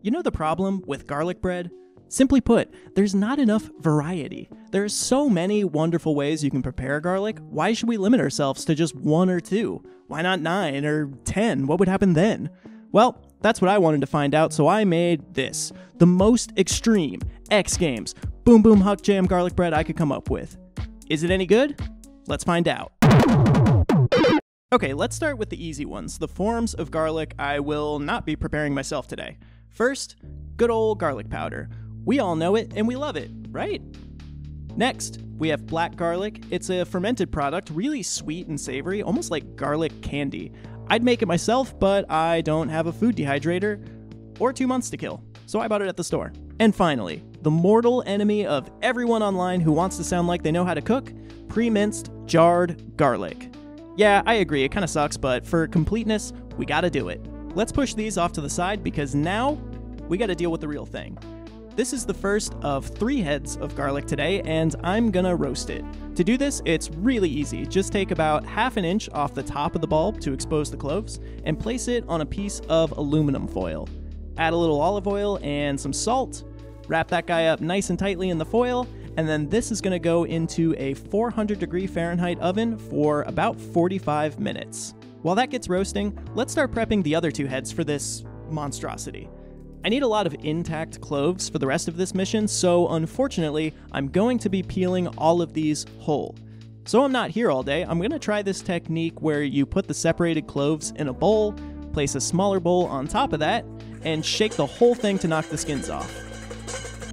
You know the problem with garlic bread? Simply put, there's not enough variety. There are so many wonderful ways you can prepare garlic. Why should we limit ourselves to just 1 or 2? Why not 9 or 10? What would happen then? Well, that's what I wanted to find out, so I made this. The most extreme X Games Boom Boom Huck Jam garlic bread I could come up with. Is it any good? Let's find out. Okay, let's start with the easy ones, the forms of garlic I will not be preparing myself today. First, good old garlic powder. We all know it and we love it, right? Next, we have black garlic. It's a fermented product, really sweet and savory, almost like garlic candy. I'd make it myself, but I don't have a food dehydrator or 2 months to kill, so I bought it at the store. And finally, the mortal enemy of everyone online who wants to sound like they know how to cook, pre-minced jarred garlic. Yeah, I agree, it kinda sucks, but for completeness, we gotta do it. Let's push these off to the side because now we gotta deal with the real thing. This is the first of 3 heads of garlic today, and I'm gonna roast it. To do this, it's really easy. Just take about ½ inch off the top of the bulb to expose the cloves, and place it on a piece of aluminum foil. Add a little olive oil and some salt, wrap that guy up nice and tightly in the foil, and then this is gonna go into a 400-degree Fahrenheit oven for about 45 minutes. While that gets roasting, let's start prepping the other 2 heads for this monstrosity. I need a lot of intact cloves for the rest of this mission, so unfortunately, I'm going to be peeling all of these whole. So I'm not here all day, I'm going to try this technique where you put the separated cloves in a bowl, place a smaller bowl on top of that, and shake the whole thing to knock the skins off.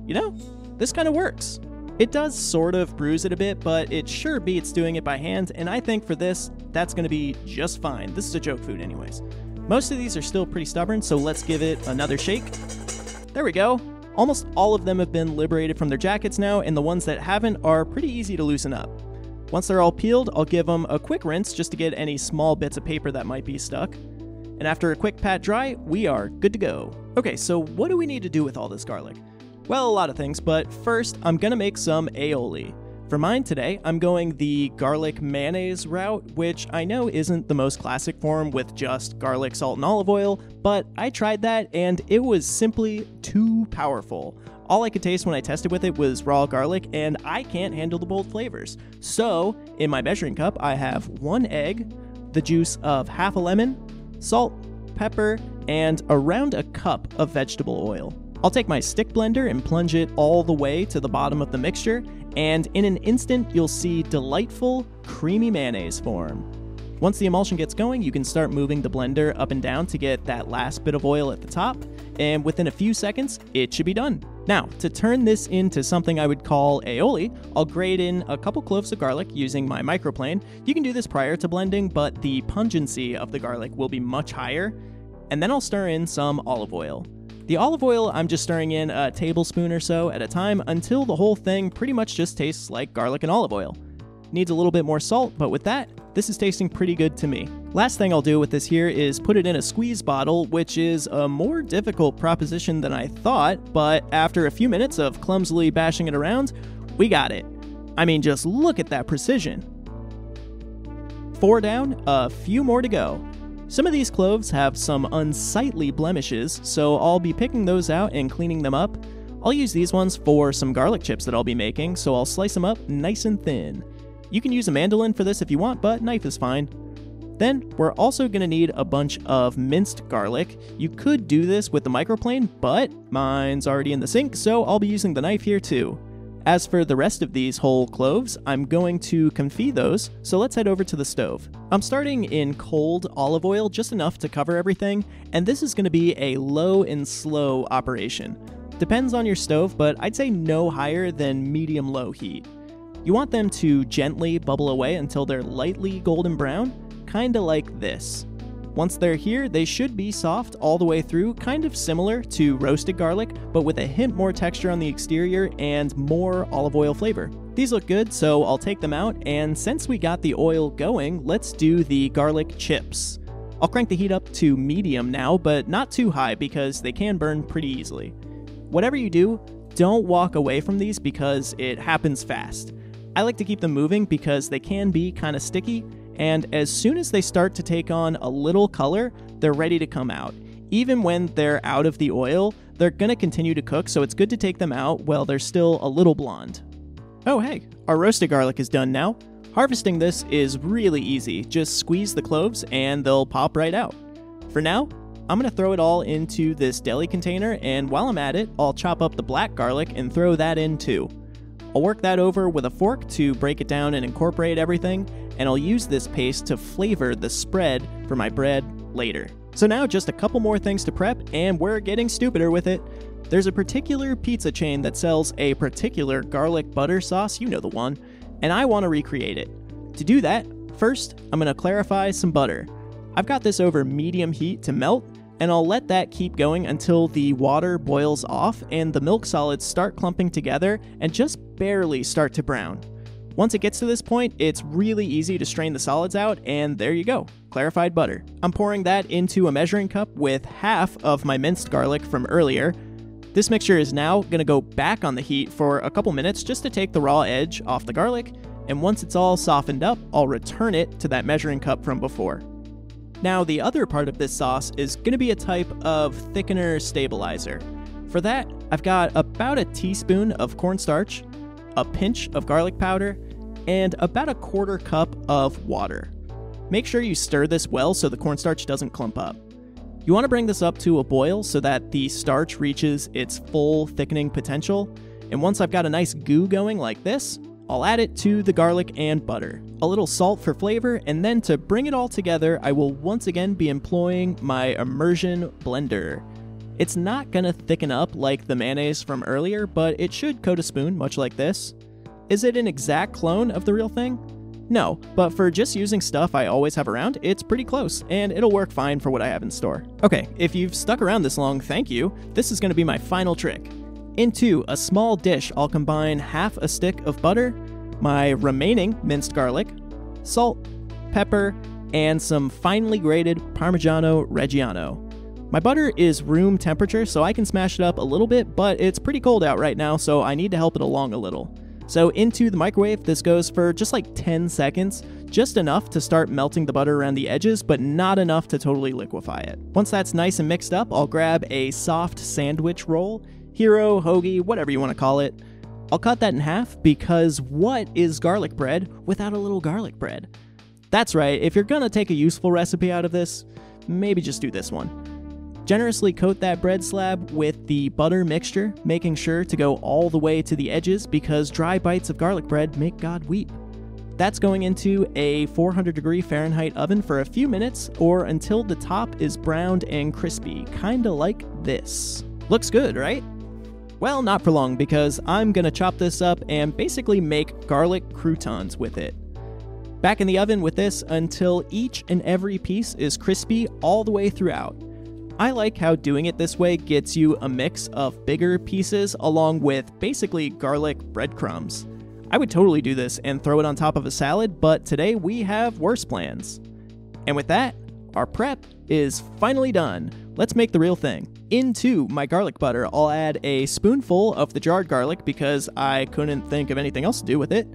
You know, this kind of works. It does sort of bruise it a bit, but it sure beats doing it by hand, and I think for this, that's going to be just fine. This is a joke food anyways. Most of these are still pretty stubborn, so let's give it another shake. There we go. Almost all of them have been liberated from their jackets now, and the ones that haven't are pretty easy to loosen up. Once they're all peeled, I'll give them a quick rinse just to get any small bits of paper that might be stuck. And after a quick pat dry, we are good to go. Okay, so what do we need to do with all this garlic? Well, a lot of things, but first, I'm gonna make some aioli. For mine today, I'm going the garlic mayonnaise route, which I know isn't the most classic form with just garlic, salt, and olive oil, but I tried that and it was simply too powerful. All I could taste when I tested with it was raw garlic, and I can't handle the bold flavors. So, in my measuring cup, I have 1 egg, the juice of ½ a lemon, salt, pepper, and around a cup of vegetable oil. I'll take my stick blender and plunge it all the way to the bottom of the mixture, and in an instant, you'll see delightful, creamy mayonnaise form. Once the emulsion gets going, you can start moving the blender up and down to get that last bit of oil at the top, and within a few seconds, it should be done. Now, to turn this into something I would call aioli, I'll grate in a couple cloves of garlic using my microplane. You can do this prior to blending, but the pungency of the garlic will be much higher, and then I'll stir in some olive oil. The olive oil, I'm just stirring in a tablespoon or so at a time until the whole thing pretty much just tastes like garlic and olive oil. Needs a little bit more salt, but with that, this is tasting pretty good to me. Last thing I'll do with this here is put it in a squeeze bottle, which is a more difficult proposition than I thought, but after a few minutes of clumsily bashing it around, we got it. I mean, just look at that precision. 4 down, a few more to go. Some of these cloves have some unsightly blemishes, so I'll be picking those out and cleaning them up. I'll use these ones for some garlic chips that I'll be making, so I'll slice them up nice and thin. You can use a mandolin for this if you want, but knife is fine. Then, we're also going to need a bunch of minced garlic. You could do this with the microplane, but mine's already in the sink, so I'll be using the knife here too. As for the rest of these whole cloves, I'm going to confit those, so let's head over to the stove. I'm starting in cold olive oil, just enough to cover everything, and this is going to be a low and slow operation. Depends on your stove, but I'd say no higher than medium-low heat. You want them to gently bubble away until they're lightly golden brown, kinda like this. Once they're here, they should be soft all the way through, kind of similar to roasted garlic, but with a hint more texture on the exterior and more olive oil flavor. These look good, so I'll take them out, and since we got the oil going, let's do the garlic chips. I'll crank the heat up to medium now, but not too high because they can burn pretty easily. Whatever you do, don't walk away from these because it happens fast. I like to keep them moving because they can be kind of sticky, and as soon as they start to take on a little color, they're ready to come out. Even when they're out of the oil, they're gonna continue to cook, so it's good to take them out while they're still a little blonde. Oh hey, our roasted garlic is done now. Harvesting this is really easy. Just squeeze the cloves and they'll pop right out. For now, I'm gonna throw it all into this deli container, and while I'm at it, I'll chop up the black garlic and throw that in too. I'll work that over with a fork to break it down and incorporate everything, and I'll use this paste to flavor the spread for my bread later. So now just a couple more things to prep, and we're getting stupider with it. There's a particular pizza chain that sells a particular garlic butter sauce, you know the one, and I want to recreate it. To do that, first, I'm going to clarify some butter. I've got this over medium heat to melt, and I'll let that keep going until the water boils off and the milk solids start clumping together and just barely start to brown. Once it gets to this point, it's really easy to strain the solids out, and there you go, clarified butter. I'm pouring that into a measuring cup with half of my minced garlic from earlier. This mixture is now going to go back on the heat for a couple minutes just to take the raw edge off the garlic, and once it's all softened up, I'll return it to that measuring cup from before. Now, the other part of this sauce is going to be a type of thickener stabilizer. For that, I've got about a teaspoon of cornstarch, a pinch of garlic powder, and about a quarter cup of water. Make sure you stir this well so the cornstarch doesn't clump up. You want to bring this up to a boil so that the starch reaches its full thickening potential, and once I've got a nice goo going like this, I'll add it to the garlic and butter. A little salt for flavor, and then to bring it all together, I will once again be employing my immersion blender. It's not gonna thicken up like the mayonnaise from earlier, but it should coat a spoon, much like this. Is it an exact clone of the real thing? No, but for just using stuff I always have around, it's pretty close, and it'll work fine for what I have in store. Okay, if you've stuck around this long, thank you. This is gonna be my final trick. Into a small dish, I'll combine half a stick of butter, my remaining minced garlic, salt, pepper, and some finely grated parmigiano reggiano. My butter is room temperature, so I can smash it up a little bit, but it's pretty cold out right now, so I need to help it along a little. So into the microwave, this goes for just like 10 seconds, just enough to start melting the butter around the edges, but not enough to totally liquefy it. Once that's nice and mixed up, I'll grab a soft sandwich roll, hero, hoagie, whatever you want to call it. I'll cut that in half because what is garlic bread without a little garlic bread? That's right, if you're gonna take a useful recipe out of this, maybe just do this one. Generously coat that bread slab with the butter mixture, making sure to go all the way to the edges because dry bites of garlic bread make God weep. That's going into a 400-degree Fahrenheit oven for a few minutes or until the top is browned and crispy, kinda like this. Looks good, right? Well, not for long because I'm gonna chop this up and basically make garlic croutons with it. Back in the oven with this until each and every piece is crispy all the way throughout. I like how doing it this way gets you a mix of bigger pieces along with basically garlic breadcrumbs. I would totally do this and throw it on top of a salad, but today we have worse plans. And with that, our prep is finally done. Let's make the real thing. Into my garlic butter, I'll add a spoonful of the jarred garlic because I couldn't think of anything else to do with it.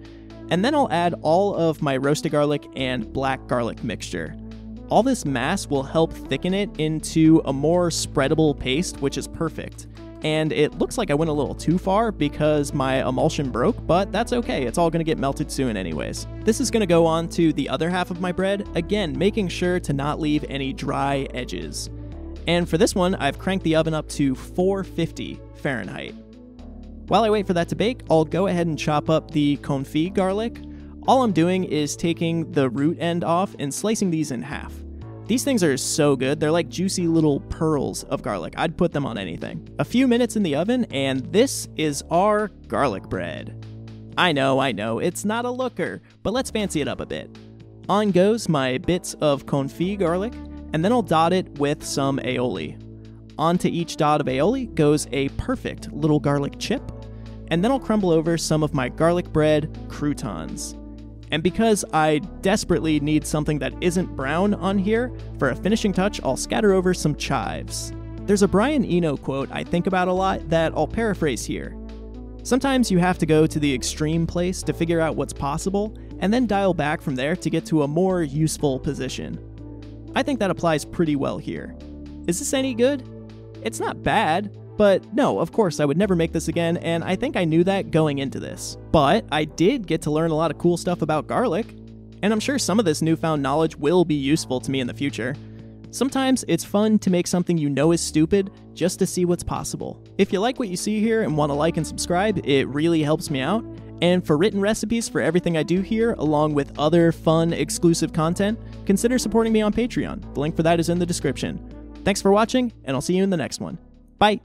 And then I'll add all of my roasted garlic and black garlic mixture. All this mass will help thicken it into a more spreadable paste, which is perfect. And it looks like I went a little too far because my emulsion broke, but that's okay, it's all gonna get melted soon anyways. This is gonna go on to the other half of my bread, again, making sure to not leave any dry edges. And for this one, I've cranked the oven up to 450 Fahrenheit. While I wait for that to bake, I'll go ahead and chop up the confit garlic. All I'm doing is taking the root end off and slicing these in half. These things are so good, they're like juicy little pearls of garlic. I'd put them on anything. A few minutes in the oven, and this is our garlic bread. I know, it's not a looker, but let's fancy it up a bit. On goes my bits of confit garlic, and then I'll dot it with some aioli. Onto each dot of aioli goes a perfect little garlic chip, and then I'll crumble over some of my garlic bread croutons. And because I desperately need something that isn't brown on here, for a finishing touch, I'll scatter over some chives. There's a Brian Eno quote I think about a lot that I'll paraphrase here. Sometimes you have to go to the extreme place to figure out what's possible, and then dial back from there to get to a more useful position. I think that applies pretty well here. Is this any good? It's not bad. But no, of course, I would never make this again, and I think I knew that going into this. But I did get to learn a lot of cool stuff about garlic, and I'm sure some of this newfound knowledge will be useful to me in the future. Sometimes it's fun to make something you know is stupid just to see what's possible. If you like what you see here and want to like and subscribe, it really helps me out. And for written recipes for everything I do here, along with other fun, exclusive content, consider supporting me on Patreon. The link for that is in the description. Thanks for watching, and I'll see you in the next one. Bye!